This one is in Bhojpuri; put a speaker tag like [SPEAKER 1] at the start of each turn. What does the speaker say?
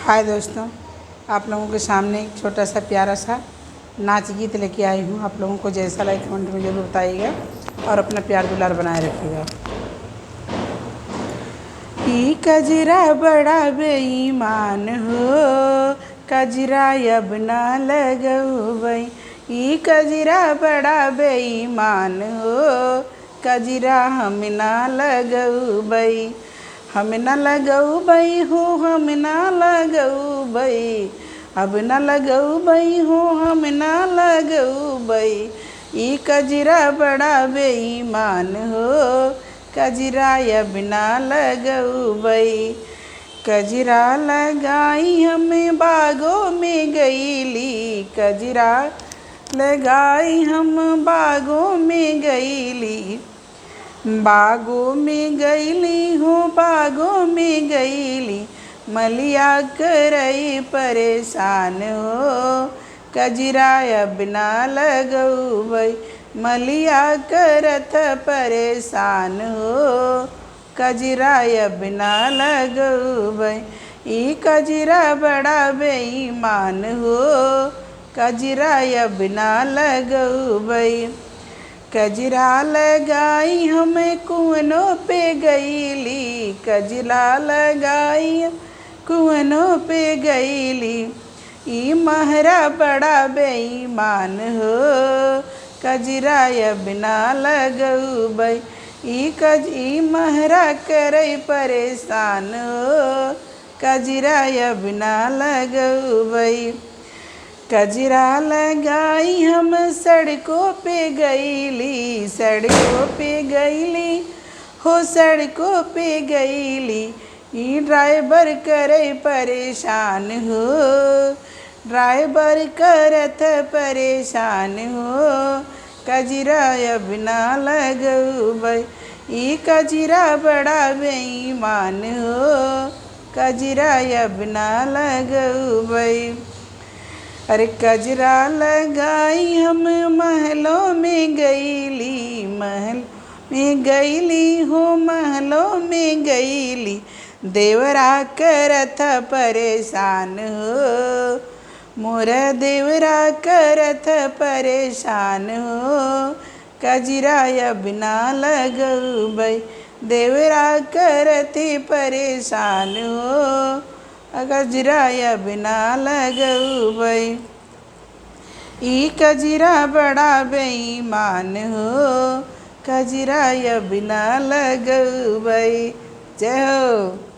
[SPEAKER 1] हाय दोस्तों, आप लोगों के सामने एक छोटा सा प्यारा सा नाच गीत लेके आई हूँ। आप लोगों को जैसा लगे कमेंट में ज़रूर बताइएगा और अपना प्यार दुलार बनाए रखिएगा। ई कजरा बड़ा बेईमान हो, कजरा अब ना लगवई। ई कजरा बड़ा बेईमान हो, कजरा हम ना लगवई। हम न लगवई हो, हम न लगवई, अब न लगवई हो, हम न लगवई। ई कजरा बड़ा बेईमान हो, कजरा अब न लगवई। कजरा लगाई हमें बागों में गईली, कजरा लगाई हम बागों में गईली। बागों में गईली हो, बागों में गईली, मलिया करई परेशान हो, कजरा अब ना लगवई। मलिया करत परेशान हो, कजरा अब ना लगवई। ई कजरा बड़ा बेईमान हो, कजरा अब ना लगवई। कजरा लगाई हमें कुआनों पे गईली, कजरा लगाई कुआनों पे गईली। ई महरा बड़ा बेईमान हो, कजरा अब ना लगवई। ई महरा करई परेशान हो, कजरा अब ना लगवई। कजरा लगाई हम सड़कों पे गईली, सड़कों पे गईली हो, सड़कों पे गईली। ई ड्राइवर करे परेशान हो, ड्राइवर करत परेशान हो, कजरा अब ना लगवई। ई कजरा बड़ा बेईमान हो, कजरा अब ना लगवई। अरे कजरा लगाई हम महलों में गईली, महल में गईली हो, महलों में गईली। देवरा करत परेशान हो, मोरा देवरा करत परेशान हो, कजरा अब ना लगवई। देवरा करते परेशान हो, कजरा अब ना लगवई। ई कजरा बड़ा बेईमान हो, कजरा अब ना लगवई। जय हो।